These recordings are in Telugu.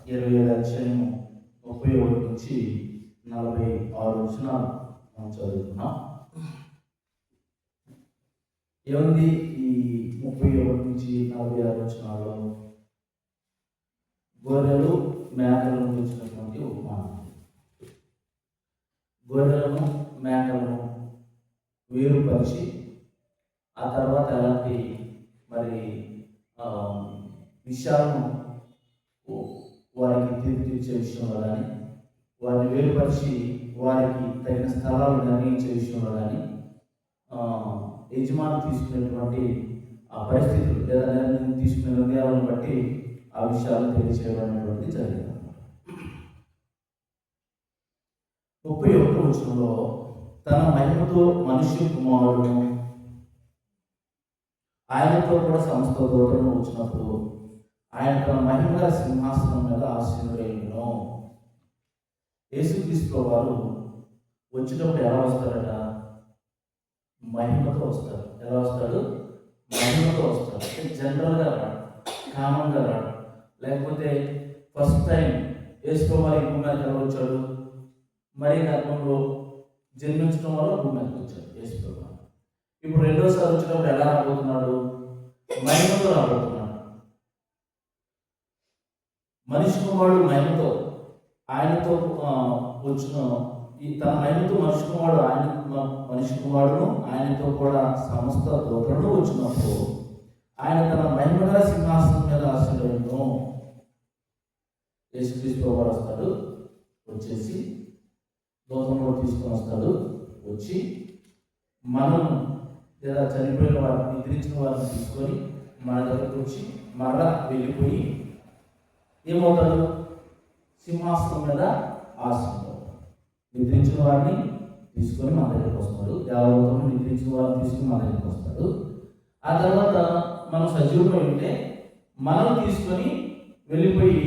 27 31 నుంచి 46 వచనాలు మనం చదువుకున్నాం. ఏముంది ఈ 31 నుంచి 46 వచనాల్లో? గొర్రెలు మేకలను గురించినటువంటి ఉపమానం. గొర్రెలను మేకలను వేరుపరిచి ఆ తర్వాత ఎలాంటి మరి విషయాలను వారికి తీర్పు తీర్చే విషయంలో కానీ, వారిని వేరుపరిచి వారికి తగిన స్థలాలు నిర్ణయించే విషయంలో కానీ, యజమాని తీసుకునేటువంటి ఆ పరిస్థితులు లేదా తీసుకునే నిర్ణయాలను బట్టి ఆ విషయాలను తెలియచేయబడినటువంటిది జరిగింది. 31వ వచనంలో తన మహిమతో మనుష్య కుమారుడును ఆయనతో కూడా సమస్త దూతలను వచ్చినప్పుడు ఆయన తన మహిమగల సింహాసనం మీద ఆసీనుడైనను. యేసుక్రీస్తు వారు వచ్చినప్పుడు ఎలా వస్తారట? మహిమతో వస్తారు. ఎలా వస్తాడు? మహిమతో వస్తాడు. జనరల్గా రాడు, కామన్గా రాడు. లేకపోతే ఫస్ట్ టైం యేసు వారి భూమి మీద ఎలా వచ్చాడు? మరి గర్భంలో జన్మించడం వల్ల భూమి మీదకి వచ్చాడు యేసు వారు. ఇప్పుడు రెండోసారి వచ్చినప్పుడు ఎలా రాబోతున్నాడు? మహిమతో రాబోతున్నాడు. మనిషి కుమారుడు మహిమతో ఆయనతో వచ్చిన తన మహిమతో మనిషి కుమారుడును ఆయనతో కూడా సమస్త దూతలను వచ్చినప్పుడు ఆయన తన మహిమగల సింహాసనం మీద ఆశీర్వదించు. యేసుక్రీస్తు వారు వస్తాడు, వచ్చేసి దూతలను తీసుకొని వస్తాడు. వచ్చి మనం లేదా చనిపోయిన వారిని, నిద్రించిన వారిని తీసుకొని మన దగ్గరకు వచ్చి మరలా వెళ్ళిపోయి ఏమవుతాడు? సింహాసనం మీద ఆశిస్తాడు. నిద్రించిన వారిని తీసుకొని మన దగ్గరకు వస్తాడు. దేవదూతలను నిద్రించిన వారిని తీసుకుని మన దగ్గరకు వస్తాడు. ఆ తర్వాత మనం సజీవులో ఉంటే మనం తీసుకొని వెళ్ళిపోయి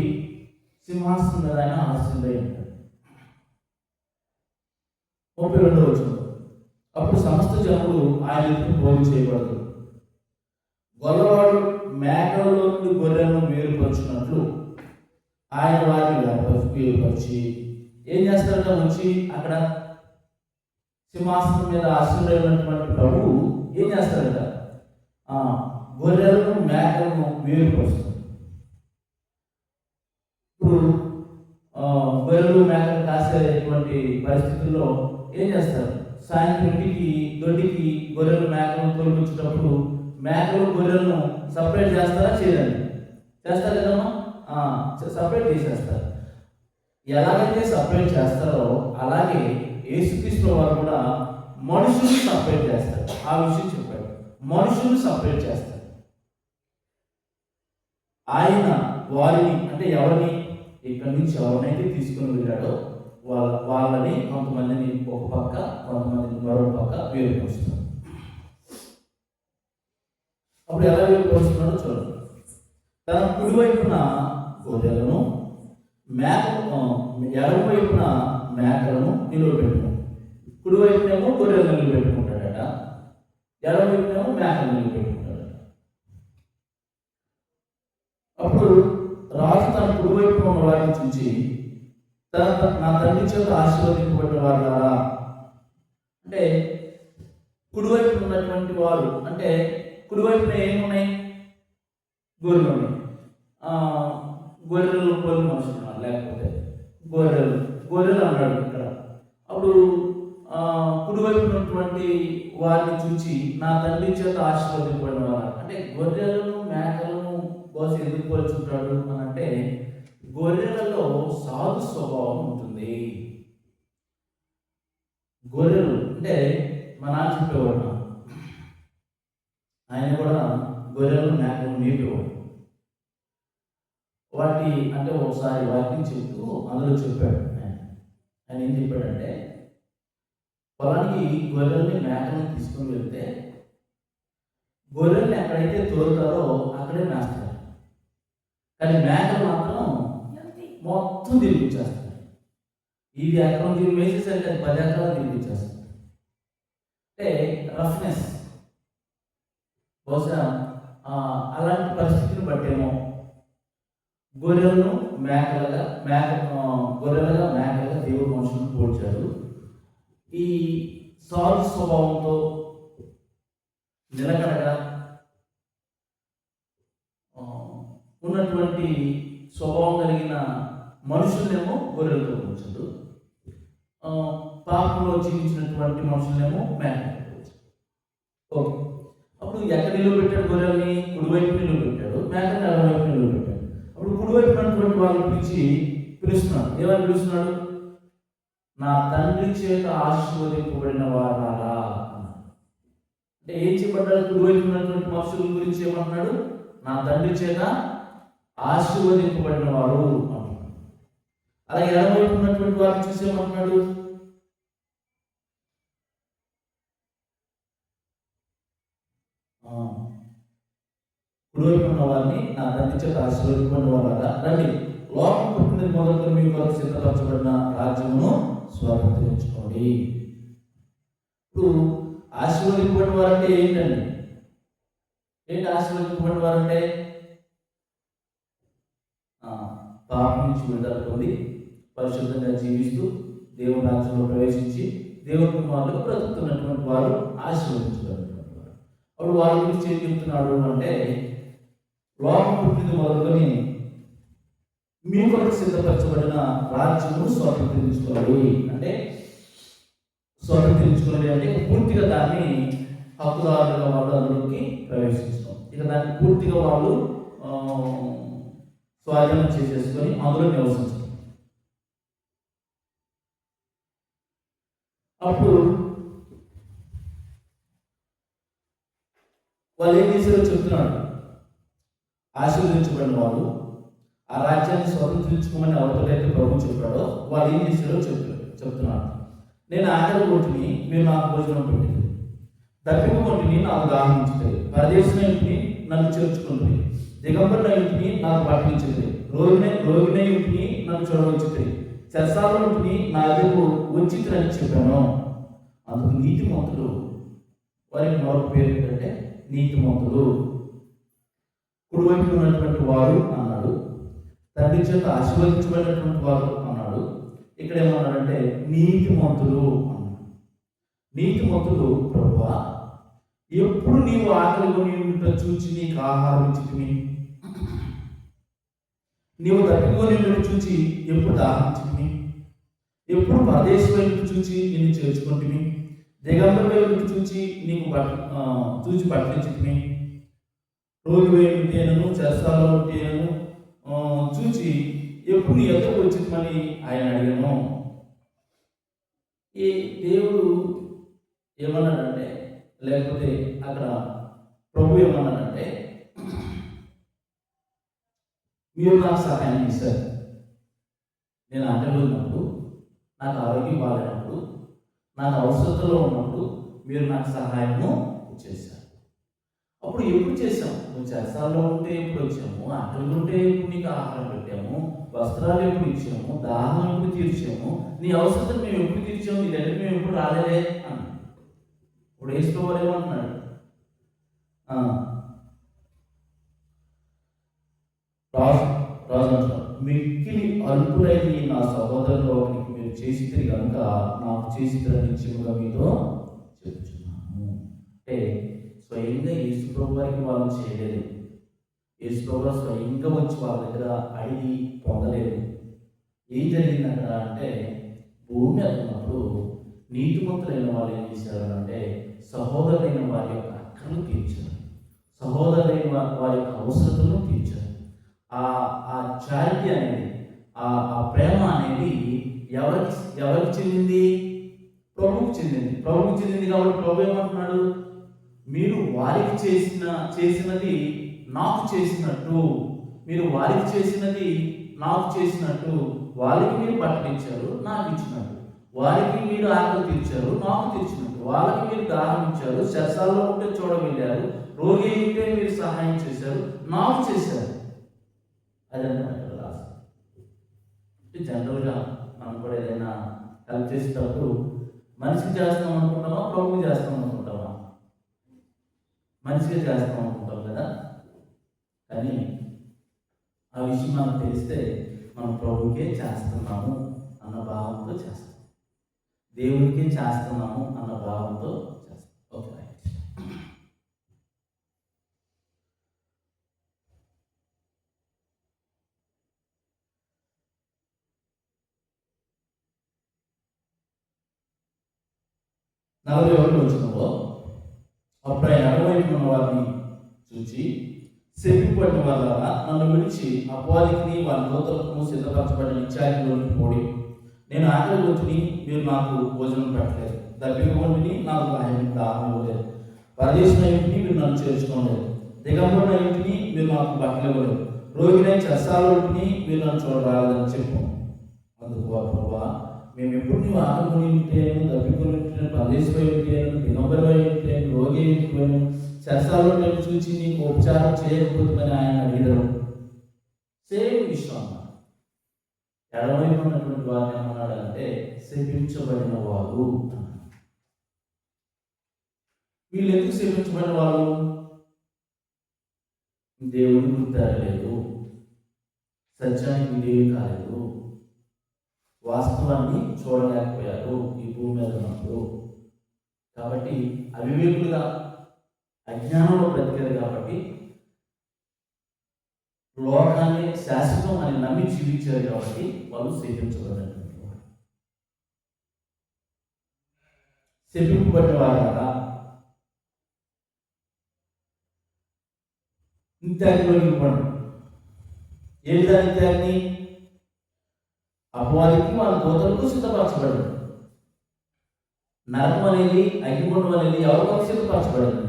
సింహాసనం మీద ఆయన ఆశీర్వై ఉంటాడు. 32వ వచనం, అప్పుడు సమస్త జనులు ఆయన ఎదుట పోగు చేయబడదు. గొల్లవాడు మేకలలో నుండి గొర్రెలను వేరుపరుచున్నట్లు ఆయన వారిని వేరుపరిచి ఏం చేస్తాడట? వచ్చి అక్కడ సింహాసనం మీద ఆశీర్వైనటువంటి ప్రభువు ఏం చేస్తాడట? గొర్రెలను మేకలను వేరుపరుస్తాడు. ఇప్పుడు గొర్రెలు మేకలు కాసేటువంటి పరిస్థితుల్లో ఏం చేస్తారు? సాయంత్రం దొడ్డికి గొర్రెలు మేకలను తొలగించేటప్పుడు మేకలు గొర్రెలను సపరేట్ చేస్తారా? చేయదండి. చేస్తారు కదమ్మా, సపరేట్ చేసేస్తారు. ఎలాగైతే సపరేట్ చేస్తారో అలాగే యేసుక్రీస్తు వారు కూడా మనుషుల్ని సపరేట్ చేస్తారు. ఆ విషయం చెప్పాడు. మనుషుల్ని సపరేట్ చేస్తారు. ఆయన వారిని అంటే ఎవరిని ఇక్కడి నుంచి ఎవరినైతే తీసుకుని వెళ్ళాడో వాళ్ళని కొంతమందిని ఒక పక్క, కొంతమందిని మరో పక్క వేరుపరుస్తారు. అప్పుడు ఎలా వేరుపరుస్తున్నాడో చూడండి. తన కుడివైపున గొర్రెలను ఎడమ వైపున మేకలను నిలువబెట్టుకుంటాడు. కుడివైపునేమో గొర్రెలను నిలబెట్టుకుంటాడట, ఎడమ వైపునేమో మేకలను నిలబెట్టుకుంటాడట. అప్పుడు రాజు తన కుడివైపున ఉన్న వారిని చూసి నా తండ్రి చేత ఆశీర్వదింపబడిన వారు కదా అంటే, కుడివైపు ఉన్నటువంటి వారు అంటే కుడివైపున ఏమున్నాయి? గొర్రెలు ఉన్నాయి. గొర్రెలు పోలి మనుషులు లేకపోతే గొర్రెలు అన్నాడు ఇక్కడ. అప్పుడు కుడివైపు ఉన్నటువంటి వారిని చూసి నా తండ్రి చేత ఆశీర్వదింపబడిన వారు అంటే గొర్రెలను మేకలను కోసం ఎందుకు పోల్చుంటాడు అని అంటే, గొర్రెలలో సాధు స్వభావం ఉంటుంది. గొర్రెలు అంటే మా నాన్న చెప్పేవాడు, ఆయన కూడా గొర్రెలు మేకలు మేపేవాడు. వాటి అంటే ఒకసారి వాటిని చెప్తూ అందులో చెప్పాడు. ఆయన ఏం చెప్పాడంటే, పొలానికి గొర్రెల్ని మేకలను తీసుకుని వెళ్తే గొర్రెల్ని ఎక్కడైతే తోలుతారో అక్కడే మేస్తారు. కానీ మేకలు మాత్రం మొత్తం తిరిగిచ్చేస్తాయి. ఇది ఎకరం తిరిగి వేసేసరికి అది 10 ఎకరాలు తిరిగిచ్చేస్తాయి. అంటే రఫ్నెస్. బహుశా అలాంటి పరిస్థితిని బట్టేమో గొర్రెలను గొర్రెలుగా మేకలుగా దేవుడు మనుషులను పోల్చాడు. ఈ సాధు స్వభావంతో నిలకడగా ఉన్నటువంటి స్వభావం కలిగిన మనుషులనేమో గొర్రెలతో పోల్చాడు. పాపంలో జీవించినటువంటి మనుషులనేమో మేకలతో పోల్చాడు. ఓకే, అప్పుడు ఎక్కడ నిలబెట్టాడు? గొర్రెల్ని కుడివైపు నిలబెట్టాడు, మేకల్ని ఎడమవైపు నిలబెట్టాడు. అప్పుడు కుడివైపు ఉన్నటువంటి వాళ్ళని పిలుస్తున్నాడు. ఏమని పిలుస్తున్నాడు? నా తండ్రి చేత ఆశీర్వదింపబడిన వారారా అన్నాడు. అంటే ఏం చెప్పబడ్డాడు? కుడివైపు ఉన్నటువంటి మనుషుల గురించి ఏమంటున్నాడు? నా తండ్రి చేత ఆశీర్వదింపబడిన వారు అంటున్నాడు. అలాగే ఎడమవైపు ఉన్నటువంటి వారిని చూసి ఏమంటున్నాడు? కుడివైపు ఉన్న వారిని నా తండ్రి చేత ఆశీర్వదింపబడిన వారారా, రండి లోకం పుట్టినది మొదలుకొని మీ కొరకు సిద్ధపరచబడిన రాజ్యమును స్వాతంత్రించుకోండి. ఇప్పుడు ఆశీర్వదింపబడిన వారంటే ఏంటండి? ఏంటి ఆశీర్వదింపబడిన వారంటే? పాపం నుంచి విడుదల పొంది పరిశుద్ధంగా జీవిస్తూ దేవుని రాజ్యంలో ప్రవేశించి దేవుని కుమారులకు బ్రతుకుతున్నటువంటి వారు ఆశీర్వదించబడినటువంటి వారు. అప్పుడు వారి గురించి ఏం చెప్తున్నాడు అంటే, లోకం పుట్టినది మొదలుకొని మీ కొరకు సిద్ధపరచబడిన రాజ్యము స్వాతంత్రించుకోవాలి. అంటే స్వాతంత్రించుకోవాలి అంటే పూర్తిగా దాన్ని హక్కుదారులుగా వాళ్ళు అందులోకి ప్రవేశించడం, ఇక దాన్ని పూర్తిగా వాళ్ళు స్వాధీనం చేసేసుకొని అందులో నివసించడం. అప్పుడు వాళ్ళు ఏం చేశారో చెప్తున్నాడు. ఆశీర్వదించబడిన వాళ్ళు ఆ రాజ్యాన్ని స్వతంత్రించుకోమని ఎవరికైతే ప్రభు చెప్పాడో వాళ్ళు ఏం చేశారో చెప్తున్నాడు. నేను ఆకలి కొట్టిని, మీరు నాకు భోజనం పెట్టింది, దప్పిక కొట్టిని, నాకు దాహం ఇచ్చింది, పరదేశం ఇంటిని నన్ను చేర్చుకుంటుంది, దిగంబరిన ఇంటిని నాకు పట్టించింది, రోగిన ఇంటిని నన్ను చూడవచ్చింది, చెరసాల ఇంటిని నా దగ్గరకు వచ్చిందని చెప్పాను. అందుకు నీతిమంతులు, వారికి మరొక పేరు ఏంటంటే నీతిమంతులు, కుడివైపు ఉన్నటువంటి వారు అన్నాడు, తండ్రి చేత ఆశీర్వదించబడినటువంటి వారు అన్నాడు. ఇక్కడ ఏమన్నాడంటే నీతిమంతులు అన్నాడు. నీతిమంతులు, ప్రభువా ఎప్పుడు నీవు ఆకలి కొని ఉంట చూచి నీకు ఆహారం ఇచ్చితివి, నీవు తప్పికొని చూచి ఎప్పుడు దాహం ఇచ్చితివి, ఎప్పుడు పరదేశ వైపు చూచి నిన్ను చేర్చుకుంటువి, దిగంబర వైపు చూచి నీకు చూచి పట్టించితివి, రోగి వైపు ఉంటేనను చెరసాలలో ఉంటేనను చూచి ఎప్పుడు నీ ఎదురు వచ్చిందని ఆయన అడిగాను. ఈ దేవుడు ఏమన్నాడంటే, లేకపోతే అక్కడ ప్రభు ఏమన్నాడంటే, మీరు నాకు సహాయం చేశారు. నేను ఆకలిలో ఉన్నప్పుడు, నాకు ఆరోగ్యం బాగాలేనప్పుడు, నాకు అవసరతలో ఉన్నప్పుడు మీరు నాకు సహాయము చేశారు. అప్పుడు ఎప్పుడు చేసాము? నువ్వు చెరసాలలో ఉంటే ఎప్పుడు వచ్చాము, ఆకలి ఉంటే ఎప్పుడు నీకు ఆహారం పెట్టాము, వస్త్రాలు ఎప్పుడు ఇచ్చాము, దాహం ఎప్పుడు తీర్చాము, నీ అవసరం మేము ఎప్పుడు తీర్చాము, నీ దగ్గర మేము ఎప్పుడు రాలేదే అని. ఇప్పుడు వేసుకోవాలేమన్నాడు, రాజు అంటారు, మిక్కిలి అల్పులైన నా సహోదరులో మీరు చేసి కనుక నాకు చేసి నిశ్చయముగా మీతో చెప్తున్నాను. అంటే స్వయంగా యేసుప్రభు వారికి వాళ్ళు చేయలేదు. యేసుప్రభు స్వయంగా వచ్చి వాళ్ళ దగ్గర అడిగి పొందలేదు. ఏం జరిగింది అక్కడ అంటే, భూమి అనుకున్నప్పుడు నీతిమంతులైన వాళ్ళు ఏం చేశారు అంటే, సహోదరులైన వారి యొక్క అక్కలను తీర్చారు, సహోదరులైన వారి యొక్క అవసరతలను తీర్చారు. ఆ చారిటీ అనేది, ఆ ప్రేమ అనేది ఎవరికి చెందింది? ప్రభువుకు చెందింది. ప్రభువుకు చెందింది కాబట్టి ప్రభు ఏమంటున్నాడు, మీరు వారికి చేసినది నాకు చేసినట్టు, మీరు వారికి చేసినది నాకు చేసినట్టు, వారికి మీరు బట్టలు ఇచ్చారు నాకు ఇచ్చినట్టు, వారికి మీరు ఆకలి తీర్చారు నాకు తీర్చినట్టు, వాళ్ళకి మీరు దాహం ఇచ్చారు, చెరసాలలో ఉంటే చూడగలిగారు, రోగి ఉంటే మీరు సహాయం చేశారు, నాకు చేశారు. అదన్నమాట రాసి. జనరల్గా మనం కూడా ఏదైనా హెల్ప్ చేసేటప్పుడు మనిషికి చేస్తాం అనుకుంటామా, ప్రభువు చేస్తాం అనుకుంటామా? మనిషిగా చేస్తాం అనుకుంటాం కదా. కానీ ఆ విషయం మనకు తెలిస్తే మనం ప్రభుకే చేస్తున్నాము అన్న భావంతో చేస్తాం, దేవుడికే చేస్తున్నాము అన్న భావంతో చేస్తాం. ఓకే, నలభై ఒకటి వచ్చినప్పుడు అప్పుడు ఆయన అడవైపు ఉన్న వారిని చూచి, శపింపబడిన వాళ్ళ నన్ను విడిచి అపవాదికి వారి దూతలకు సిద్ధపరచబడిన నిత్యాగ్నిలోకి పోడి, నేను ఆకలి వచ్చి మీరు నాకు భోజనం పెట్టలేదు, దప్పికొండిని నాకు దాహం ఇవ్వలేదు, పరదేశం ఇంటిని మీరు నన్ను చేర్చుకోలేదు, దిగంబడిన ఇంటిని మీరు నాకు బట్టలు ఇవ్వలేదు, రోగినై చెరసాలని మీరు నన్ను చూడరాలేదని చెప్పు. అందుకు ప్రభా, మేము ఎప్పుడు నువ్వు ఆకలి ఉంటేను, దప్పికొని ఉంటేను, పరదేశం ఉంటేను, దిగంబరమై ఉంటేను, రోగి ఉంటేను, చెరసాలలో నేను చూసి నీకు ఉపచారం చేయకపోతుందని ఆయన అడిగారు. సేమ్ విషయం అన్నమాట. ఎడవైపు ఉన్నటువంటి వారు ఏమన్నాడంటే శపించబడిన వారు. వీళ్ళు ఎందుకు శపించబడిన వారు? దేవుని గుర్తలేదు, సత్యానికి విధేయులు కాలేదు, వాస్తవాన్ని చూడలేకపోయారు ఈ భూమి మీద ఉన్నప్పుడు. కాబట్టి అవివేకులుగా అజ్ఞానంలో బ్రతికారు. కాబట్టి లోకాన్ని శాశ్వతం అని నమ్మి జీవించారు. కాబట్టి వాళ్ళు శపించబడినటువంటి వారు. శపింపబడిన వారు కదా నిత్యాగ్నిలోకి ఇవ్వండి. ఏది దాని నిత్యాగ్ని? అపవాదికి వాళ్ళ దూతలకు సిద్ధపరచబడింది. నరకం అనేది, అగ్నిగుండం అనేది ఎవరికి సిద్ధపరచబడింది?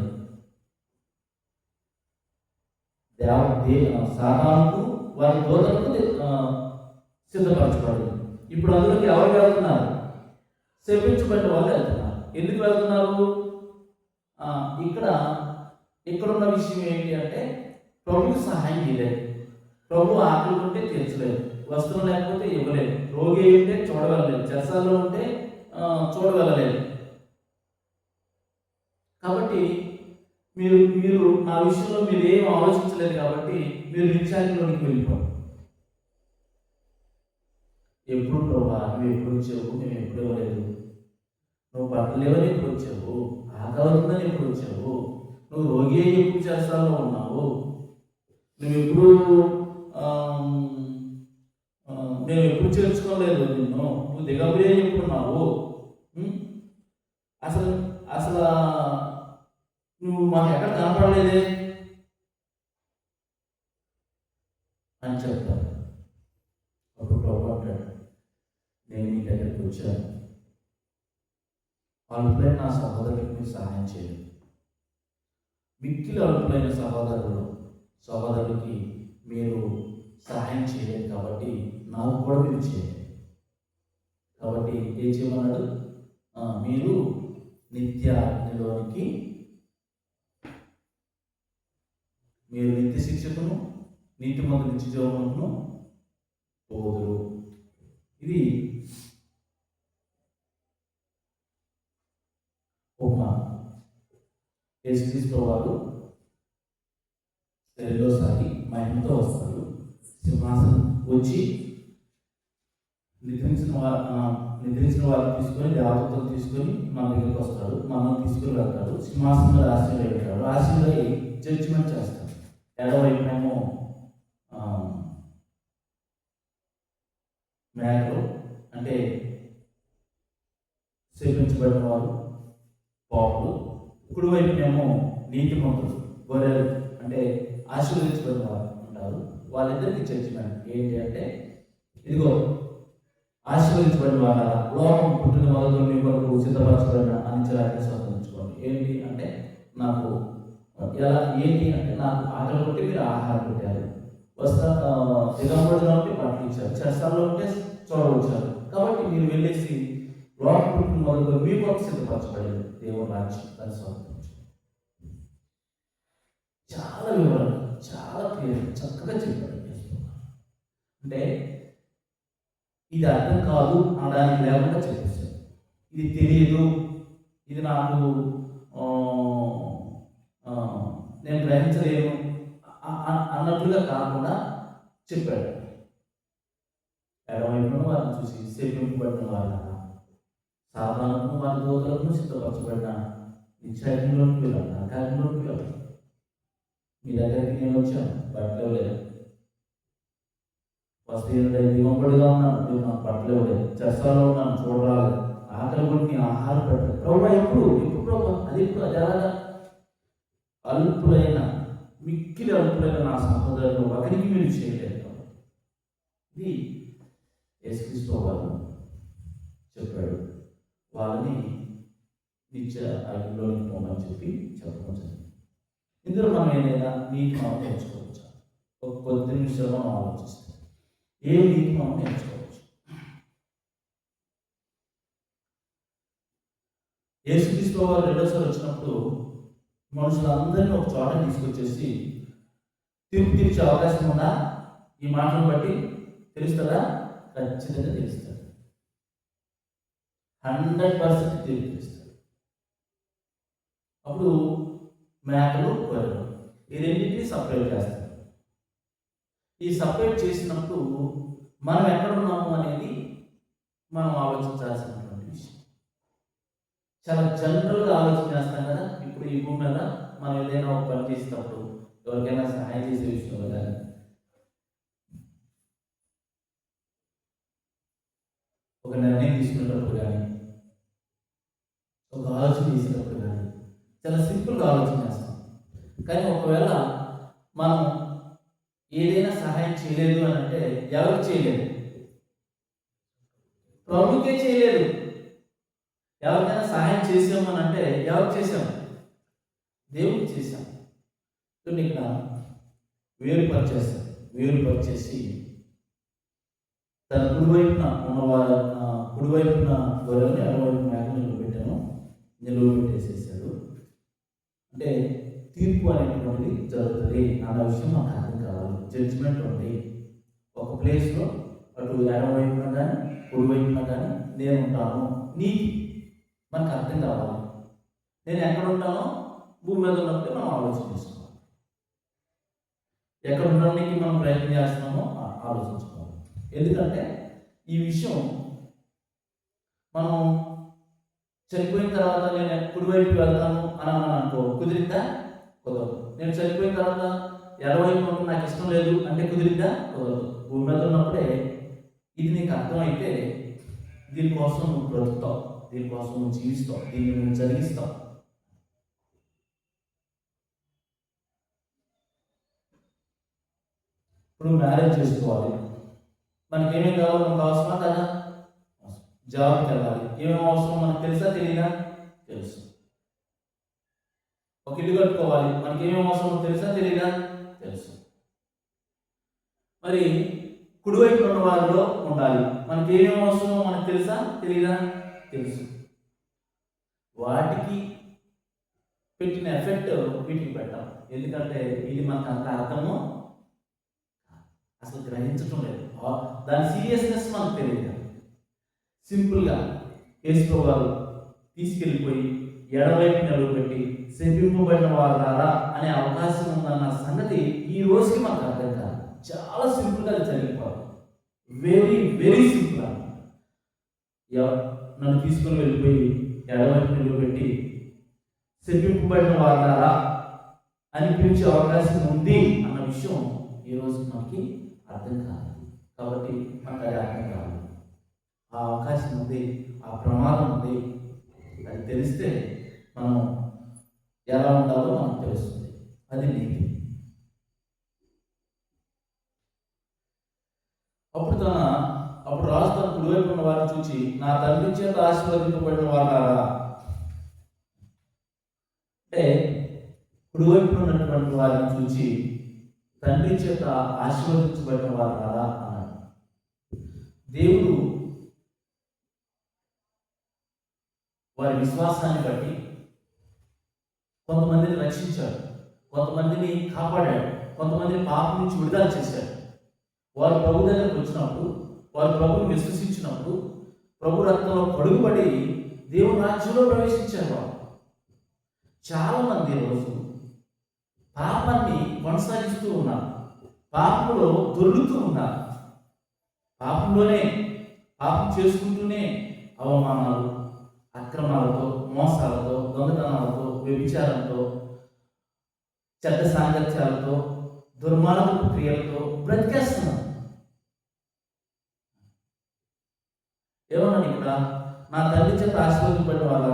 సాతానుకు వారి దూతలకు సిద్ధపరచబడింది. ఇప్పుడు అందులోకి ఎవరు వెళ్తున్నారు? శపించబడిన వాళ్ళు వెళ్తున్నారు. ఎందుకు వెళ్తున్నారు? ఇక్కడున్న విషయం ఏంటి అంటే ప్రభుకి సహాయం చేయలేదు, ప్రభు ఆకలి ఉంటే తీర్చలేదు, వస్త్రం లేకపోతే ఇవ్వలేదు, రోగి ఉంటే చూడగలలేదు, చెరసాల్లో ఉంటే చూడగలలేదు. కాబట్టి మీరు నా విషయంలో మీరు ఏం ఆలోచించలేదు. కాబట్టి మీరు నిత్యాగ్నిలోకి వెళ్ళిపోరు. ఎప్పుడు ప్రభా నువ్వు ఎప్పుడు వచ్చావు? మేము ఎప్పుడు ఇవ్వలేదు. నువ్వు బట్టలు లేవని ఎప్పుడు వచ్చావు? ఆకలిందని ఎప్పుడు వచ్చావు? నువ్వు రోగి ఎప్పుడు చేస్తాలో ఉన్నావు? నువ్వు ఎప్పుడు మేము ఎప్పుడు చేర్చుకోలేదు నిన్ను. నువ్వు దిగబడే చెప్పుకున్నావు. అసలు అసలు నువ్వు మాకు ఎక్కడ కనపడలేదే అని చెప్తాను. అప్పుడు ప్రభు అంటాడు, నేను నీ దగ్గరికి వచ్చాను, అల్పులైన నా సహోదరులకు మీరు సహాయం చేయండి. మిక్కిలి అల్పులైన సహోదరులకి మీరు సహాయం చేయలేదు. కాబట్టి నాకు కూడా మీరు చేయండి. కాబట్టి ఏం చేయమన్నాడు? మీరు నిత్యాగ్నిలోనికి, మీరు నిత్య శిక్షకును నీతిమంతుల నిత్య జీవమును పోదురు. ఇది ఒక యేసుక్రీస్తు వారు రెండోసారి మహిమతో వస్తారు. సింహాసనం వచ్చి నిద్రించిన వారిని తీసుకొని, దేవతలను తీసుకొని మన దగ్గరికి వస్తాడు. మనం తీసుకుని వెళ్తాడు. సింహాసనంలో ఆశీర్వాదం పెట్టాడు. ఆశీర్వాది జడ్జిమెంట్ చేస్తాడు. ఎడవైపునేమో మేకలు అంటే శపించబడిన వారు, పాపులు. కుడివైపునేమో నీతిమంతులు, గొర్రెలు అంటే ఆశీర్వదించబడిన వారు ఉంటారు. వాళ్ళిద్దరికి జడ్జిమెంట్ ఏంటి అంటే, ఇదిగో ఆశీర్వదించబడిన వాళ్ళ లోకం పుట్టిన మొదలు మీ కొరకు సిద్ధపరచబడిన అనిచరాన్ని స్వతంత్రించుకోండి. ఏంటి అంటే, నాకు ఏంటి అంటే నాకు ఆకలి ఉంటే మీరు ఆహారం పెట్టారు, దిగంబడిలో ఉంటే బట్టలు ఇచ్చారు, చెరసాల్లో ఉంటే చూడవచ్చారు. కాబట్టి మీరు వెళ్ళేసి లోకం పుట్టిన మొదలు మీ కొరకు సిద్ధపరచబడింది దేవుని రాజ్యం, దాన్ని స్వతంత్రించుకోండి. చాలా వివరంగా, చాలా క్లియర్, చక్కగా చెప్పాడు. అంటే ఇది అర్థం కాదు అనడానికి లేకుండా చెప్పేశాడు. ఇది తెలియదు, ఇది నాకు నేను గ్రహించలేను అన్నట్లుగా కాకుండా చెప్పాడు. ఎడమవైపున వారిని చూసి సేవింపబడిన వారిని సాధారణము వారి దూతలను సిద్ధపరచబడిన నిత్యాగ్నిలోకి వెళ్ళాను, నరకాగ్నిలోకి వెళ్ళాను. మీ దగ్గరికి నేను వచ్చాను, బట్టలు లేదు, వస్తీయుడై దిగంబడిగా ఉన్నాను, మీరు నాకు బట్టలు ఇవ్వలేదు, చెరసాలలో ఉన్నాను, చూడరాలేదు, ఆకలి కొట్టి ఆహారం పెట్టలేదు. ప్రభు ఎప్పుడు ప్రభు అది ఎప్పుడు అది అలాగా అల్పులైన మిక్కిలి అల్పులైన నా సహోదరులు ఒకరికి మీరు చేయలేదు. ఇది యేసుక్రీస్తు వారు చెప్పాడు. వాళ్ళని నిత్య అగ్నిలోకి పోమని చెప్పవచ్చు. ఇందులో మనం ఏదైనా నీతి మనం నేర్చుకోవచ్చు. ఒక కొద్ది నిమిషాలు మనం ఆలోచిస్తాం, ఏ నీతి మనం నేర్చుకోవచ్చు. యేసుక్రీస్తు వారు రెండోసారి వచ్చినప్పుడు మనుషులందరినీ ఒక చోట తీసుకొచ్చేసి తీర్పు తీర్చే అవకాశం ఉందా? ఈ మాటను బట్టి తెలుస్తుందా? ఖచ్చితంగా తెలుస్తుంది. 100% తీర్పు తీరుస్తాడు. అప్పుడు మేకలు గొర్రెలు ఈ రెండింటినీ సపరేట్ చేస్తాడు. ఈ సపరేట్ చేసినప్పుడు మనం ఎక్కడ ఉన్నాము అనేది మనం ఆలోచించాల్సినటువంటి విషయం. చాలా జనరల్గా ఆలోచన చేస్తాం కదా. ఇప్పుడు ఈ భూమి మీద మనం ఏదైనా ఒక పని చేసేటప్పుడు, ఎవరికైనా సహాయం చేసే విషయంలో కానీ, ఒక నిర్ణయం తీసుకునేటప్పుడు కానీ, ఒక ఆలోచన చేసేటప్పుడు కానీ చాలా సింపుల్గా ఆలోచన చేస్తాం. కానీ ఒకవేళ మనం ఏదైనా సహాయం చేయలేదు అని అంటే ఎవరికి చేయలేదు? ప్రభుకే చేయలేదు. ఎవరికైనా సహాయం చేసాము అని అంటే ఎవరికి చేసాము? దేవుడికి చేశాం. ఇక్కడ వేరుపరిచేసి తన కుడివైపున ఉన్నవారు, కుడివైపున గొర్రెలను ఎడమవైపున మేకలు నిలువబెట్టేసేసాడు. అంటే తీర్పు అనేటువంటిది జరుగుతుంది అన్న విషయం మనకు అర్థం కావాలి. జడ్జిమెంట్ ఉంది. ఒక ప్లేస్లో అటు ఎడమవైపున కానీ కుడివైపున కానీ నేను ఉంటాను. నీతి మనకు అర్థం కావాలి. నేను ఎక్కడ ఉంటానో భూమి మీద ఉన్నప్పుడే మనం ఆలోచన చేసుకోవాలి. ఎక్కడ ఉండడానికి మనం ప్రయత్నం చేస్తున్నామో ఆలోచించుకోవాలి. ఎందుకంటే ఈ విషయం మనం చనిపోయిన తర్వాత నేను కుడివైపుకి వెళ్తాను అని అన్నాను అనుకో, కుదిరిందా? కుదరదు. నేను చనిపోయిన తర్వాత ఎడవైపు నాకు ఇష్టం లేదు అంటే కుదిరిందా? కుదరదు. భూమి మీద ఉన్నప్పుడే ఇది నీకు అర్థమైతే దీనికోసం నువ్వు బ్రతుకుతావు, దీనికోసం నువ్వు జీవిస్తావు, దీన్ని నువ్వు జరిగిస్తావు. ఇప్పుడు మ్యారేజ్ చేసుకోవాలి. మనకి ఏమేమి కావాలి? మనకు అవసరమా కదా? జాబ్కి వెళ్ళాలి. ఏమేమి అవసరం మనకు తెలుసా తెలియదా? తెలుసు. ఒక ఇల్లు కట్టుకోవాలి. మనకి ఏమేమి అవసరం తెలుసా తెలియదా? తెలుసు. మరి కుడివైపు ఉన్న వారిలో ఉండాలి. మనకి ఏమేమి అవసరమో మనకు తెలుసా తెలియదా? తెలుసు. వాటికి పెట్టిన ఎఫెక్ట్ వీటికి పెట్టాం. ఎందుకంటే ఇది మనకు అంత అర్థము అసలు గ్రహించటం లేదు. దాని సీరియస్నెస్ మనకు తెలియదు. సింపుల్గా యేసు గారు తీసుకెళ్ళిపోయి ఎడవైపు నిలబెట్టి శపింపబడిన వారు రారా అనే అవకాశం ఉందన్న సంగతి ఈ రోజుకి మనకు అర్థం కాదు. చాలా సింపుల్గా జరిగిపోవాలి. Very very simple. నన్ను తీసుకుని వెళ్ళిపోయి ఎడవైపు నిలబెట్టి శపింపబడిన వారు రారా అని పిలిచే అవకాశం ఉంది అన్న విషయం ఈరోజు మనకి అర్థం కాదు. కాబట్టి మనకు అది అర్థం కాదు. ఆ అవకాశం ఉంది, ఆ ప్రమాదం ఉంది. అది తెలిస్తే మనం ఎలా ఉండాలో మనకు తెలుస్తుంది. అది నీతి. అప్పుడు రాజు తన కుడివైపు ఉన్న వారిని చూచి, నా తండ్రి చేత ఆశీర్వదింపబడిన వారారా, అంటే కుడివైపు ఉన్నటువంటి వారిని చూచి తండ్రి చేత ఆశీర్వదించబడిన వారారా అన్నాడు. దేవుడు వారి విశ్వాసాన్ని బట్టి కొంతమందిని రక్షించాడు, కొంతమందిని కాపాడాడు, కొంతమందిని పాపం నుంచి విడుదల చేశాడు. వారు ప్రభు దగ్గరకు వచ్చినప్పుడు, వారు ప్రభుని విశ్వసించినప్పుడు, ప్రభు రక్తంలో కడుగుబడి దేవుని రాజ్యంలో ప్రవేశించారు. వారు చాలామంది రోజు పాపాన్ని కొనసాగిస్తూ ఉన్నారు. పాపంలో దొర్లుతూ ఉన్నారు. పాపంలోనే పాపం చేసుకుంటూనే అవమానాలు, అక్రమాలతో, మోసాలతో, దొంగతనాలతో, వ్యభిచారంతో, చెడ్డ సాంగత్యాలతో, దుర్మార్గపు క్రియలతో బ్రతికేస్తున్నారు. ఏమన్నాను ఇక్కడ? నా తల్లి చేత ఆశీర్వదింపబడిన వాళ్ళ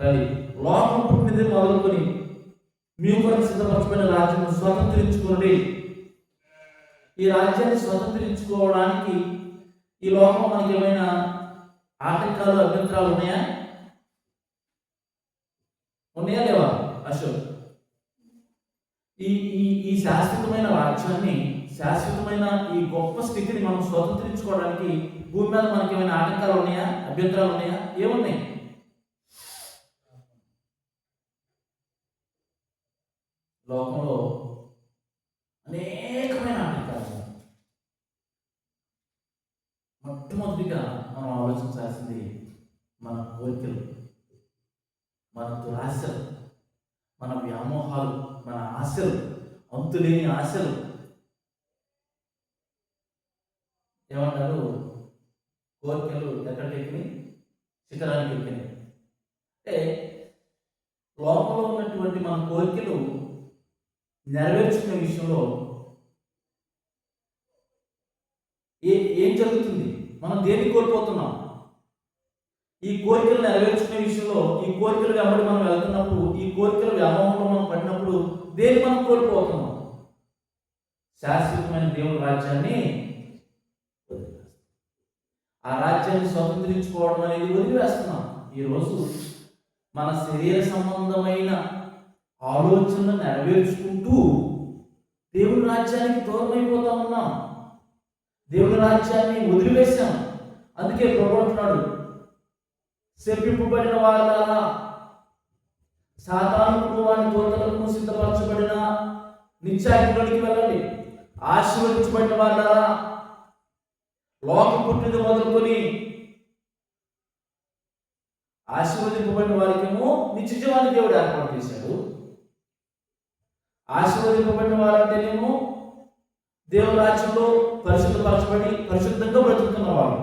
రవి లోకం పుట్టినది మొదలుకొని మీ కొరకు సిద్ధపరచబడిన రాజ్యం స్వతంత్రించుకోండి. ఈ రాజ్యాన్ని స్వతంత్రించుకోవడానికి ఈ లోకం మనకి ఏమైనా ఆటంకాలు, అభ్యంతరాలు ఉన్నాయా? ఉన్నాయా లేవా అశోక్? ఈ ఈ ఈ శాశ్వతమైన రాజ్యాన్ని, శాశ్వతమైన ఈ గొప్ప స్థితిని మనం స్వతంత్రించుకోవడానికి భూమి మీద మనకి ఏమైనా ఆటంకాలు ఉన్నాయా, అభ్యంతరాలు ఉన్నాయా? ఏమున్నాయి? లోకంలో అనేకమైన ఆటంకాలు. మొట్టమొదటిగా మనం ఆలోచించాల్సింది మన కోరికలు, మన దురాశలు, మన వ్యామోహాలు, మన ఆశలు, అంతులేని ఆశలు. ఏమంటారు? కోరికలు ఎక్కడికి ఎక్కినాయి? శిఖరానికి ఎక్కినాయి. అంటే లోపల ఉన్నటువంటి మన కోరికలు నెరవేర్చుకునే విషయంలో ఏం జరుగుతుంది? మనం దేన్ని కోల్పోతున్నాం? ఈ కోరికలు నెరవేర్చుకునే విషయంలో, ఈ కోరికలు వెంబడి మనం వెళ్తున్నప్పుడు, ఈ కోరికల వ్యామోహంలో మనం పడినప్పుడు దేన్ని మనం కోల్పోతున్నాం? శాశ్వతమైన దేవుని రాజ్యాన్ని, ఆ రాజ్యాన్ని స్వతంత్రించుకోవడం అనేది వదిలివేస్తున్నాం. ఈరోజు మన శరీర సంబంధమైన ఆలోచనలు నెరవేర్చుకుంటూ దేవుని రాజ్యానికి దూరం అయిపోతా ఉన్నాం. దేవుని రాజ్యాన్ని వదిలివేశాం. అందుకే ప్రభువు అంటున్నాడు, శపింపబడిన వారులారా, సాతానుకు వారి దూతలకు సిద్ధపరచబడిన నిత్యాగ్నిలోనికి వెళ్ళండి. ఆశీర్వదించబడిన వారులారా, లోకం పుట్టినది మొదలుకొని ఆశీర్వదింపబడిన వారికేమో నిత్య జీవాన్ని దేవుడు ఏర్పాటు చేశాడు. ఆశీర్వదింపబడిన వారంటేనేమో దేవుని రాజ్యంలో పరిశుద్ధపరచబడి పరిశుద్ధంగా బ్రతుకుతున్నవారు.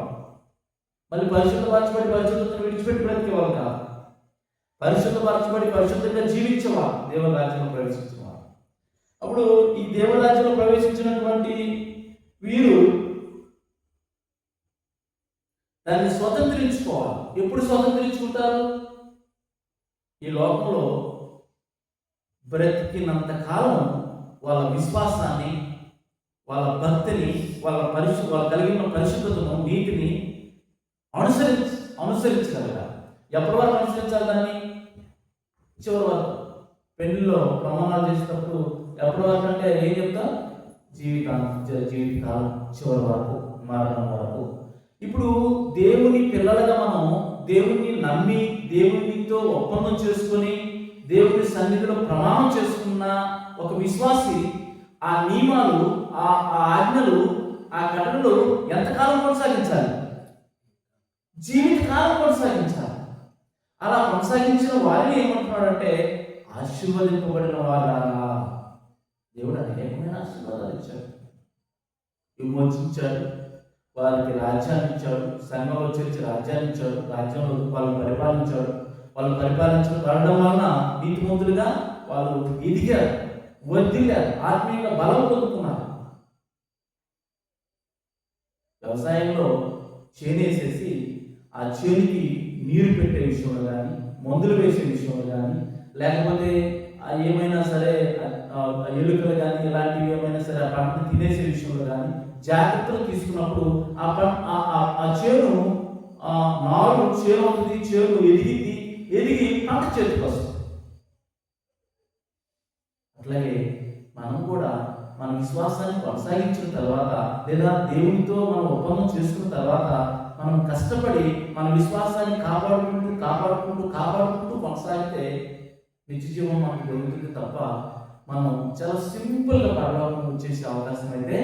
మళ్ళీ పరిశుద్ధపరచబడి పరిశుద్ధతను విడిచిపెట్టి బ్రతికేవారు కాదు. పరిశుద్ధపరచబడి పరిశుద్ధంగా జీవించేవారు, దేవుని రాజ్యంలో ప్రవేశించేవారు. అప్పుడు ఈ దేవుని రాజ్యంలో ప్రవేశించినటువంటి వీరు దాన్ని స్వతంత్రించుకోవాలి. ఎప్పుడు స్వతంత్రించుకుంటారు? ఈ లోకంలో బ్రతికినంత కాలం వాళ్ళ విశ్వాసాన్ని, వాళ్ళ భక్తిని, వాళ్ళ కలిగిన పరిశుద్ధతను, నీతిని అనుసరించగలగాలి. ఎప్పటి వరకు అనుసరించాలి దాన్ని? చివరి వరకు. పెళ్లిలో ప్రమాణాలు చేసేటప్పుడు ఎప్పటి వరకు అంటే ఏం చెప్తా? జీవితకాలం చివరి వరకు, మరణం వరకు. ఇప్పుడు దేవుని పిల్లలుగా మనం దేవుణ్ణి నమ్మి, దేవునితో ఒప్పందం చేసుకొని, దేవుని సన్నిధిలో ప్రమాణం చేసుకున్న ఒక విశ్వాసి ఆ నియమాలు, ఆ ఆజ్ఞలు, ఆ కట్టడలు ఎంతకాలం కొనసాగించాలి? జీవితకాలం కొనసాగించాలి. అలా కొనసాగించిన వారిని ఏమంటున్నాడంటే, ఆశీర్వదింపబడిన వారా. దేవుడు అనేకమైన ఆశీర్వాదాలు ఇచ్చాడు, విమోచించాడు, వారికి రాజ్యాన్ని ఇచ్చాడు, సంఘంలో చేర్చి రాజ్యాన్ని ఇచ్చాడు, రాజ్యంలో వాళ్ళని పరిపాలించాడు. వాళ్ళు పరిపాలించడం వలన నీతిమంతులుగా వాళ్ళు ఎదిగారు, వర్ధిల్లారు, ఆత్మీయంగా బలం పొందుకున్నారు. వ్యవసాయంలో చేనేసేసి ఆ చేనికి నీరు పెట్టే విషయంలో కానీ, మందులు వేసే విషయంలో కానీ, లేకపోతే ఏమైనా సరే ఎలుకలు కానీ ఇలాంటివి ఏమైనా సరే ఆ పంటను తినేసే విషయంలో కానీ జాగ్రత్తలు తీసుకున్నప్పుడు ఆ చేను నారు చేను అవుతుంది, చేను ఎదిగి పంట చేతికి వస్తుంది. అట్లాగే మనం కూడా మన విశ్వాసాన్ని కొనసాగించిన తర్వాత, లేదా దేవునితో మనం ఒప్పందం చేసుకున్న తర్వాత మనం కష్టపడి మన విశ్వాసాన్ని కాపాడుకుంటూ కొనసాగితే నిత్య జీవం మనకు దొరుకుతుంది తప్ప మనం చాలా సింపుల్గా పరలోకం వచ్చేసే అవకాశం అయితే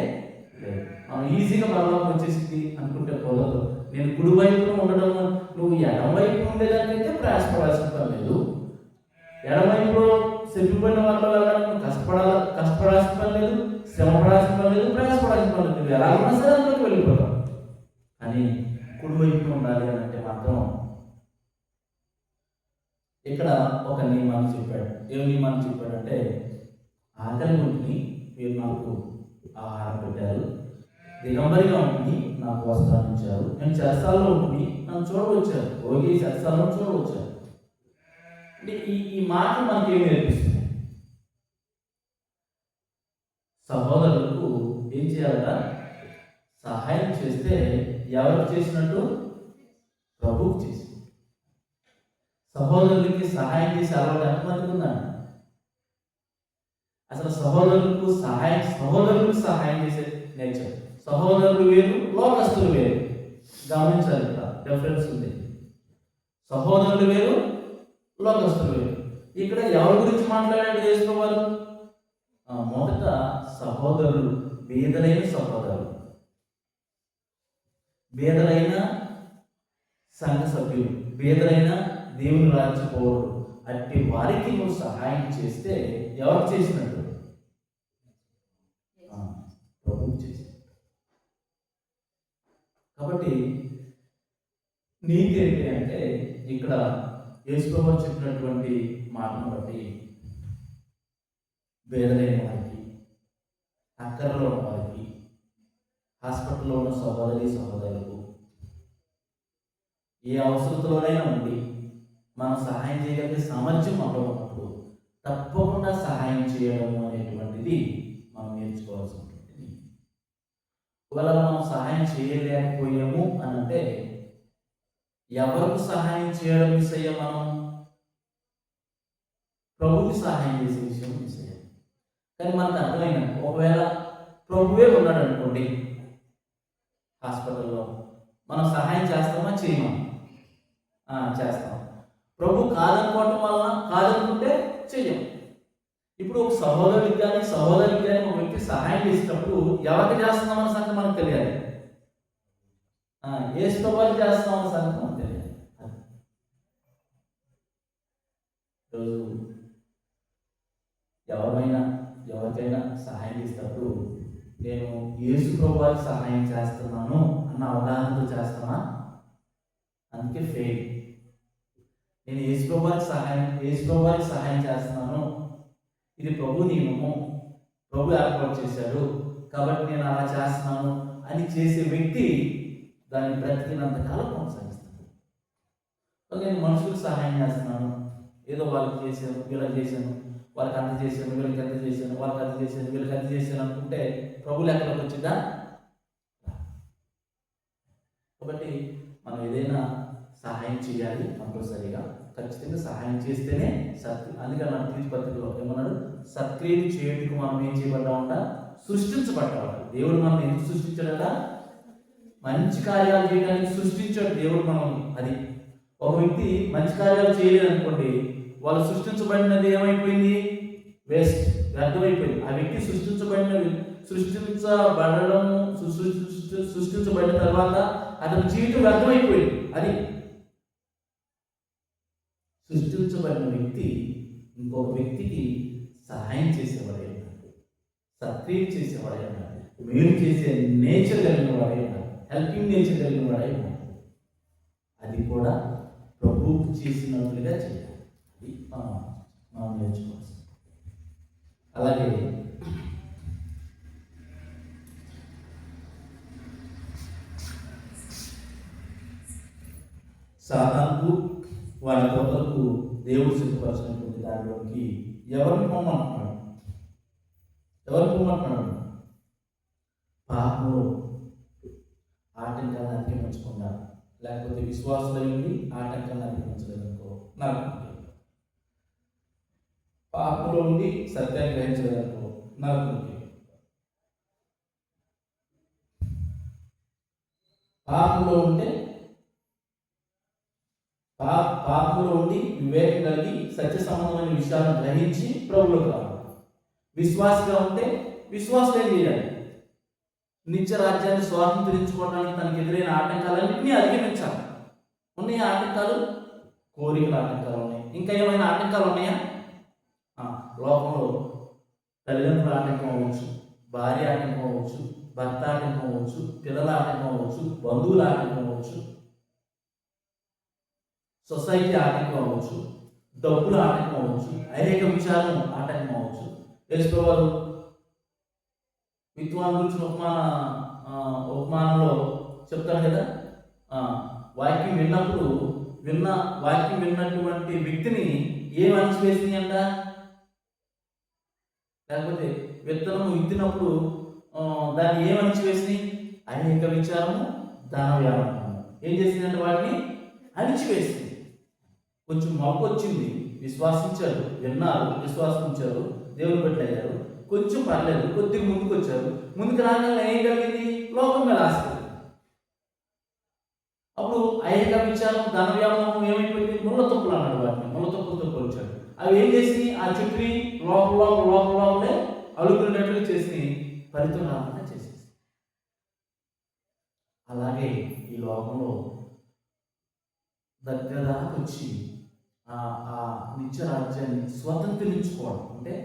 లేదు. మనం ఈజీగా పరలోకం వచ్చేసింది అనుకుంటే కుదరదు. నేను కుడి వైపున ఉండడం, నువ్వు ఎడమ వైపు ఉండేదానికైతే ప్రయాసపడాల్సిన పని లేదు. ఎడమవైపులో చెప్పిపోయిన వాళ్ళు వెళ్ళడానికి కష్టపడాల్సిన పని లేదు, శ్రమ పడాల్సిన పని లేదు, ఎవరైనా సరే అందులోకి వెళ్ళిపోతాం. కానీ కుడివైపు ఉండాలి అని అంటే మాత్రం ఇక్కడ ఒక నియమాన్ని చెప్పాడు. ఏ నియమాన్ని చెప్పాడంటే, ఆకలి ఉంటుంది మీరు నాకు ఆహారం పెట్టారు, దిగంబరిగా ఉంటుంది నాకు వస్త్రాన్ని ఇచ్చారు, నేను చెరసాలలో ఉంటుంది నన్ను చూడవచ్చారు, రోగి చెరసాలలో చూడవచ్చారు. అంటే ఈ మాట మనకి ఏమి నేర్పిస్తుంది? సహోదరులకు ఏం చేయాలట? సహాయం చేస్తే ఎవరికి చేసినట్టు? ప్రభువుకు చేసి. సహోదరులకి సహాయం చేసే అలవాటు ఎంతమందికి ఉందండి? అసలు సహోదరులకు సహాయం చేసే నేచర్. సహోదరులు వేరు, లోకస్తులు వేరు. గమనించాలి, ఇక్కడ డిఫరెన్స్ ఉంది. సహోదరులు వేరు, లోకస్తులు వేరు. ఇక్కడ ఎవరి గురించి మాట్లాడాడు యేసుప్రభువు? మొదట సహోదరులు, బీదలైన సహోదరులు, బీదలైన సంఘ సభ్యులు, బీదలైన దేవుని రాజ్య పౌరులు, అట్టి వారికి నువ్వు సహాయం చేస్తే ఎవరు చేసినట్టు? ప్రభువు చేసినట్టు. కాబట్టి నీతి ఏంటి అంటే, ఇక్కడ యేసుప్రభువు చెప్పినటువంటి మాటను బట్టి బేదలైన వారికి, అక్కరలో ఉన్న వారికి, హాస్పిటల్లో ఉన్న సహోదరులకు ఏ అవసరతలోనైనా ఉండి మనం సహాయం చేయగలిగే సామర్థ్యం మనలో ఉన్నప్పుడు తప్పకుండా సహాయం చేయడం అనేటువంటిది మనం నేర్చుకోవాల్సి ఉంటుంది. ఒకవేళ మనం సహాయం చేయలేకపోయాము అని అంటే, ఎవరికి సహాయం చేయడం మిస్ అయ్యాం? మనం ప్రభువుకి సహాయం చేసే విషయం మిస్ అయ్యాం. కానీ మనకు అర్థమైంది, ఒకవేళ ప్రభువే ఉన్నాడు అనుకోండి హాస్పిటల్లో, మనం సహాయం చేస్తామా చేయమా? చేస్తాం. ప్రభు కాదనుకుంటే చెయ్యం. ఇప్పుడు ఒక సహోదరుడికి కానీ ఒక వ్యక్తి సహాయం చేసినప్పుడు ఎవరికి చేస్తున్నామన్న సంగతి మనకు తెలియాలి. యేసుప్రభువుకి చేస్తున్నామన్న సంగతి మనకు తెలియాలి. రోజు ఎవరికైనా సహాయం చేసినప్పుడు నేను యేసుప్రభువుకి సహాయం చేస్తున్నాను అన్న అవగాహనతో చేస్తామా? అందుకే ఫెయిల్. నేను యేసుప్రభువుకి సహాయం చేస్తున్నాను, ఇది ప్రభు నియమము, ప్రభు ఏర్పాటు చేశాడు కాబట్టి నేను అలా చేస్తున్నాను అని చేసే వ్యక్తి దాన్ని బ్రతికినంత కాలం కొనసాగిస్తాను. నేను మనుషులకు సహాయం చేస్తున్నాను, ఏదో వాళ్ళకి చేశాను, వీళ్ళకి చేశాను, వాళ్ళకి అంత చేశాను, వీళ్ళకి అంత చేశాను, వాళ్ళకి అంత చేశాను, వీళ్ళకి అంత చేశాను అనుకుంటే ప్రభు లెక్కలోకి వచ్చిందా? కాబట్టి మనం ఏదైనా సహాయం చేయాలి, కంపల్సరీగా ఖచ్చితంగా సహాయం చేస్తేనే అందుకని మన తీర్పు పత్రికలో ఏమన్నాడు? సత్క్రియలు చేయడానికి మనం ఏం చేయబడ్డా సృష్టించబడ్డాడు. దేవుడు మనం ఎందుకు సృష్టించాడట? మంచి కార్యాలు చేయడానికి సృష్టించాడు దేవుడు మనం. అది ఒక వ్యక్తి మంచి కార్యాలు చేయలేదు అనుకోండి, వాళ్ళు సృష్టించబడినది ఏమైపోయింది? వేస్ట్, వ్యర్థమైపోయింది. ఆ వ్యక్తి సృష్టించబడిన తర్వాత అతని జీవితం వ్యర్థమైపోయింది. అది సృష్టించబడిన వ్యక్తి ఇంకొక వ్యక్తికి సహాయం చేసేవాడే ఉన్నాడు, సత్క్రియ చేసేవాడే ఉన్నాడు, మేలు చేసే నేచర్ కలిగిన వాడే ఉన్నాడు, హెల్పింగ్ నేచర్ కలిగిన వాడే ఉన్నాడు. అది కూడా ప్రభువుకు చేసినట్లుగా చేయాలి. అది మనం నేర్చుకోవాలి. అలాగే సాతానుకు వారి కొరకు దేవుడు సిద్ధపరిచినటువంటి దానిలోకి ఎవరిని పొమ్మంటున్నాడు? పాపంలో ఆటంకాన్ని అధిగమించకుండా, లేకపోతే విశ్వాసులైంది ఆటంకాన్ని అధిగమించలేదనుకో నరకం. పాపంలో ఉండి సత్యాన్ని గ్రహించలేదనుకో నరకంకి. పాపంలో ఉండి వివేకం కలిగి సత్య సంబంధమైన విషయాలను గ్రహించి ప్రభువులోకి రావాలి. విశ్వాసగా ఉంటే విశ్వాసం ఏం చేయాలి? నిత్య రాజ్యాన్ని స్వాతంత్రించుకోవడానికి తనకు ఎదురైన ఆటంకాలన్నింటినీ అధిగమించాలి. ఉన్నాయి ఆటంకాలు, కోరికల ఆటంకాలు ఉన్నాయి. ఇంకా ఏమైనా ఆటంకాలు ఉన్నాయా? లోకంలో తల్లిదండ్రుల ఆటంకం అవ్వచ్చు, భార్య ఆటంకం అవ్వచ్చు, భర్త ఆటంకం అవ్వచ్చు, పిల్లల ఆటంకం అవ్వచ్చు, బంధువుల ఆటంకం అవ్వచ్చు, సొసైటీ ఆటంకం అవ్వచ్చు, డబ్బుల ఆటంకం అవ్వచ్చు, ఐహిక విచారం ఆటంకం అవ్వచ్చు. యేసుప్రభువారు విద్వాన్ గురించిన ఉపమానంలో చెప్తారు కదా, వాక్యం విన్నప్పుడు వాక్యం విన్నటువంటి వ్యక్తిని ఏం అణిచివేసింది అంట, లేకపోతే విత్తనము విత్తినప్పుడు దాన్ని ఏం అణిచివేసింది, ఐహిక విచారము, ధన వ్యాపారం ఏం చేసిందంటే వాటిని అణిచివేసింది. కొంచెం మొక్క వచ్చింది, విశ్వాసించారు, విన్నారు, విశ్వాసించారు, దేవుని బట్టి అయ్యారు, కొంచెం పర్లేదు, కొద్దిగా ముందుకు వచ్చారు. ముందుకు రాగానే ఏం కలిగింది, లోకం మీద ఆశ. అప్పుడు ఐహిక విచారం, ధన వ్యామోహం ఏమైపోయింది, ముళ్ళ తొప్పులు అన్నాడు, వాటిని ముళ్ళ తొప్పులతో పోల్చాడు. అవి ఏం చేసి ఆ చుట్టూ లోపలే అలుకునేటట్లు చేసి ఫలితం రాకుండా చేసేసి. అలాగే ఈ లోకంలో దగ్గర దాకా వచ్చి ఆ నిత్య రాజ్యాన్ని స్వతంత్రించుకోవడం అంటే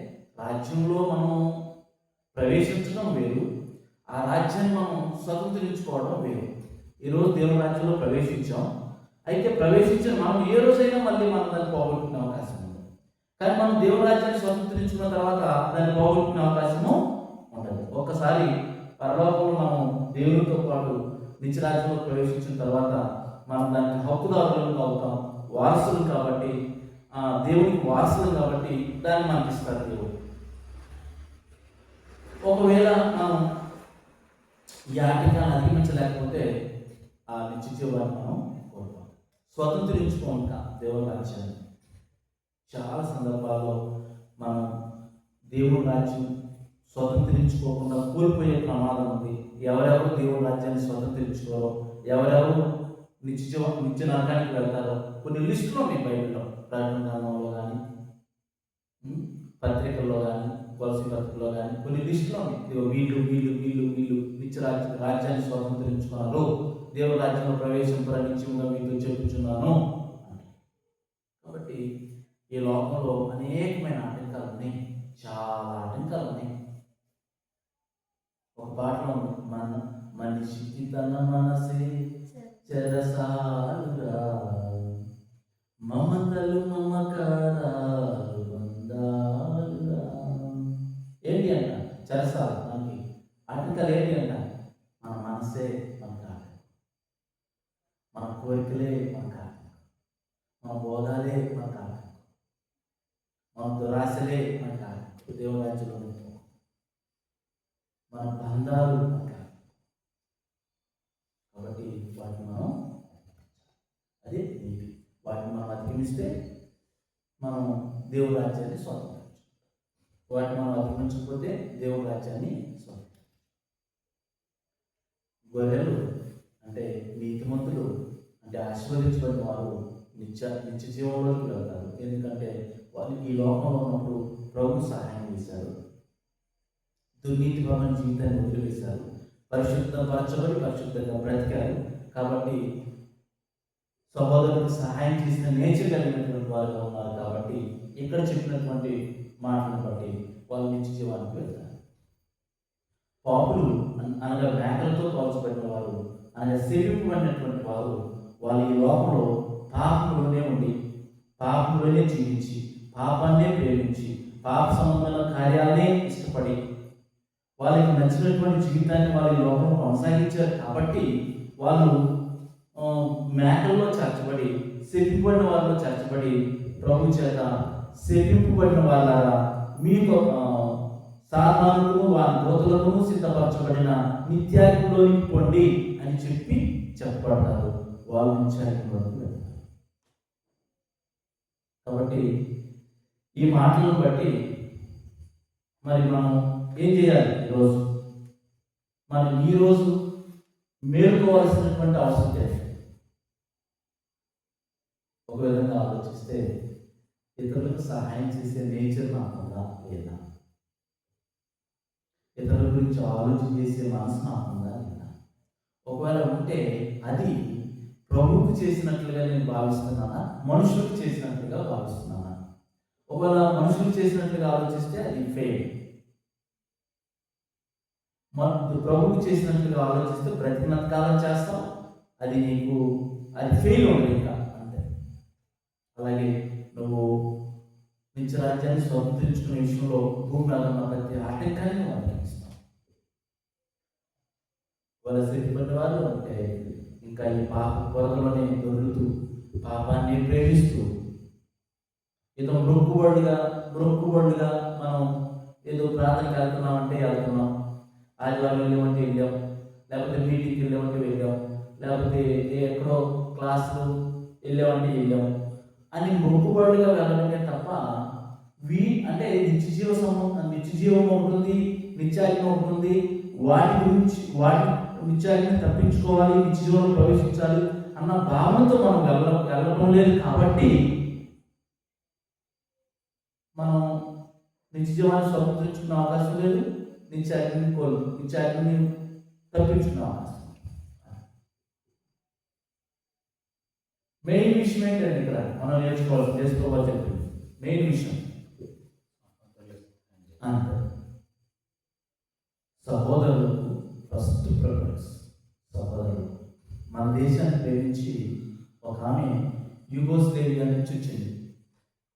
రాజ్యంలో మనం ప్రవేశించడం వేరు, ఆ రాజ్యాన్ని మనం స్వతంత్రించుకోవడం వేరు. ఈరోజు దేవుని రాజ్యంలో ప్రవేశించాం, అయితే ప్రవేశించిన మనం ఏ రోజైనా మళ్ళీ మనం దాన్ని పోగొట్టుకునే అవకాశం ఉంది. కానీ మనం దేవుని రాజ్యాన్ని స్వతంత్రించుకున్న తర్వాత దాన్ని పోగొట్టుకునే అవకాశము ఉండదు. ఒక్కసారి పరలోకంలో మనం దేవునితో పాటు నిత్య రాజ్యంలో ప్రవేశించిన తర్వాత మనం దానికి హక్కుదారులు అవుతాం, వారసులు కాబట్టి, దేవునికి వారసులు కాబట్టి దాన్ని మనకి ఇస్తారు దేవుడు. ఒకవేళ మనం ఈ ఆటంకాన్ని అధిగమించలేకపోతే ఆ నిత్య జీవాన్ని మనం కోరుతాం, స్వతంత్రించుకోక దేవుని రాజ్యాన్ని. చాలా సందర్భాల్లో మనం దేవుని రాజ్యం స్వతంత్రించుకోకుండా కోల్పోయే ప్రమాదం ఉంది. ఎవరెవరు దేవుని రాజ్యాన్ని స్వతంత్రించుకోరో, ఎవరెవరు నిత్య నరకానికి వెళ్తారో కొన్ని లిస్టులు ఉన్నాయి బైబిల్లో, ప్రకటన గ్రంథంలో కానీ, పత్రికల్లో కానీ, వలస పత్రికల్లో కానీ కొన్ని లిస్టులు ఉన్నాయి. వీళ్ళు వీళ్ళు వీళ్ళు వీళ్ళు నిత్య రాజ్యాన్ని స్వతంత్రించుకున్నారు, దేవుని రాజ్యంలో ప్రవేశింపరని నిత్యంగా మీతో చెప్పుచున్నాను. కాబట్టి ఈ లోకంలో అనేకమైన ఆటంకాలు ఉన్నాయి, చాలా ఆటంకాలు ఉన్నాయి. ఒక పాటలో మనిషికి తన మనసే చెరసాలురా, మమతలు మమకారాలు బంధాలురా. ఏంటి అంట చెరసాలు, మనకి ఆటంకాలు ఏంటి అంట, మన మనసే మనకు ఆటంకం, మన కోరికలే మనకు ఆటంకం, మన భోగాలే మనకు ఆటంకం, మన దురాశలే మనకు ఆటంకం, దేవుని రాజ్యంలో మన బంధాలు మనకు. కాబట్టి వాటిని మనం అదే నీతి, వాటిని మనం అధిగమిస్తే మనం దేవుని రాజ్యాన్ని స్వాతంత్రించు, వాటిని మనం అధిగమించకపోతే దేవుని రాజ్యాన్ని స్వాతంత్రించు. గొర్రెలు అంటే నీతిమంతులు అంటే ఆశీర్వదించబడిన వారు నిత్య జీవంలోకి వెళ్తారు. ఎందుకంటే వాళ్ళు ఈ లోకంలో ఉన్నప్పుడు ప్రభు సహాయం చేశారు, దుర్నీతిపరమైన జీవితాన్ని వదిలివేశారు, పరిశుద్ధపరచబడి పరిశుద్ధంగా బ్రతికారు. కాబట్టి సహోదరులకు సహాయం చేసిన నేచర్ కలిగినటువంటి వారుగా ఉన్నారు. కాబట్టి ఇక్కడ చెప్పినటువంటి మాటలను బట్టి వాళ్ళు నిత్య జీవానికి వెళ్తారు. పాపులు అనగా మేకలతో పోల్చబడిన వారు, అనగా సేవింపబడినటువంటి వారు, వాళ్ళు ఈ లోకంలో పాపంలోనే ఉండి, పాపంలోనే జీవించి, పాపాన్నే ప్రేమించి, పాప సంబంధమైన కార్యాలనే ఇష్టపడి, వాళ్ళకి నచ్చినటువంటి జీవితాన్ని వాళ్ళు ఈ లోకంలో కొనసాగించారు. కాబట్టి వాళ్ళు మేకల్లో చేర్చబడి, శపింపబడిన వారిలో చేర్చబడి, ప్రభు చేత శపింపబడిన వాళ్ళ మీకు సాధారణకు వారి గోతులకు సిద్ధపరచబడిన నిత్యాగ్నిలోనికి పొండి అని చెప్పబడతారు. వాళ్ళు నిత్యాగ్నిలోకి వెళ్తారు. కాబట్టి ఈ మాటలను బట్టి మరి మనం ఏం చేయాలి? ఈరోజు మనం ఈరోజు మేలుకోవాల్సినటువంటి అవసరం లేదు. ఒక విధంగా ఆలోచిస్తే ఇతరులకు సహాయం చేసే నేచర్ నాకుందా లేదా? ఇతరుల గురించి ఆలోచన చేసే మనసు నాకుందా లేదా? ఒకవేళ ఉంటే అది ప్రభువుకు చేసినట్లుగా నేను భావిస్తున్నానా, మనుషులకు చేసినట్లుగా భావిస్తున్నానా? ఒకవేళ మనుషులకు చేసినట్లుగా ఆలోచిస్తే అది ఫెయిల్. మన ప్రభువుకి చేసినట్లుగా ఆలోచిస్తే బ్రతికినంతకాలం చేస్తాం, అది నీకు అది ఫెయిల్ ఉండదు ఇంకా అంతే. అలాగే నువ్వు నిత్య రాజ్యాన్ని స్వతంత్రించుకునే విషయంలో భూమి మీద ఉన్న ప్రతి ఆటంకాన్ని నువ్వు అధిగమిస్తావు. వలస పడిన వాళ్ళు అంటే ఇంకా ఈ పాప కొరతలోనే దొరుకుతూ పాపాన్ని ప్రేమిస్తూ ఏదో మొక్కుబడులుగా మనం ఏదో ప్రార్థనకి వెళ్తున్నామంటే వెళ్తున్నాం, ఆదివారం వెళ్ళామంటే వెళ్ళాం, లేకపోతే మీటింగ్కి వెళ్ళామంటే వెళ్ళాం, లేకపోతే ఎక్కడో క్లాసులు వెళ్ళామంటే వెళ్ళాం అని మొక్కుబడులుగా వెళ్ళడమే తప్ప అంటే నిత్యజీవం ఉంటుంది, నిత్యాగ్ని ఉంటుంది. వాటి గురించి నిత్యాగ్ని తప్పించుకోవాలి, నిత్యజీవంలో ప్రవేశించాలి అన్న భావనతో మనం వెళ్ళడం లేదు. కాబట్టి మనం నిత్యజీవాన్ని స్వతంత్రించుకునే అవకాశం లేదు, నిత్యాగ్ని తప్పించుకునే అవకాశం. మెయిన్ విషయం ఏంటంటే ఇక్కడ మనం నేర్చుకోవాలి చెప్పి మెయిన్ విషయం అంతే. సహోదరులకు ఫస్ట్ ప్రిఫరెన్స్. సహోదరులు మన దేశాన్ని ప్రేమించి ఒక ఆమె యుగోస్లేవియా నుంచి వచ్చింది,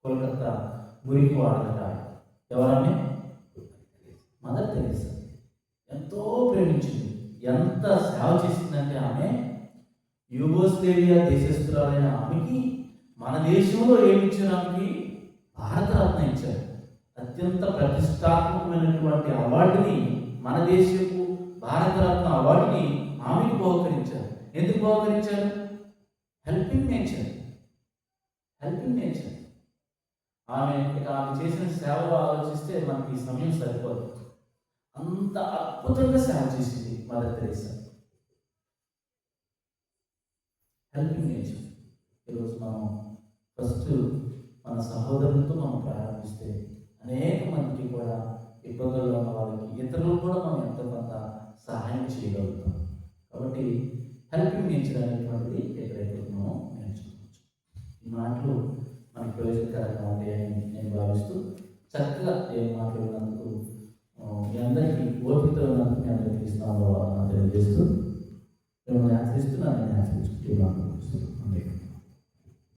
కోల్కతా మురికి వాడట. ఎవరని? Mother Teresa. ఎంతో ప్రేమించింది, ఎంత సేవ చేసిందంటే ఆమె యుగోస్లేవియా దేశస్తురాలైన ఆమెకి మన దేశంలో ఏమిచ్చిన ఆమెకి భారతరత్న ఇచ్చారు. అత్యంత ప్రతిష్టాత్మకమైనటువంటి అవార్డుని, మన దేశపు భారతరత్న అవార్డుని ఆమెకు బహుకరించారు. ఎందుకు బహుకరించారు? Helping nature. ఆమె చేసిన సేవలు ఆలోచిస్తే మనకి సమయం సరిపోదు. అంత అద్భుతంగా సేవ చేసింది మదర్ తెరేసా. Helping nature. ఈరోజు మనం ఫస్ట్ మన సహోదరులతో మనం ప్రారంభిస్తే అనేక మందికి కూడా ఇబ్బందుల్లో ఉన్న వాళ్ళకి, ఇతరులకు కూడా మనం ఎంతో కొంత సహాయం చేయగలుగుతాం. కాబట్టి హెల్పింగ్ నేచర్ అనేటువంటిది ఎక్కడైతే మనం నేర్చుకోవచ్చు. ఈ మాటలు మనకు ప్రయోజనకరంగా ఉంటాయని నేను భావిస్తూ చక్కగా ఏం మాట్లాడినందుకు మీ అందరికీ ఓపికతో ఉన్నందుకు మీ అందరికీ ఇస్తాను తెలియజేస్తూ మిమ్మల్ని ఆచరిస్తున్నాను. నేను ఆచరించుకుంటున్నాను.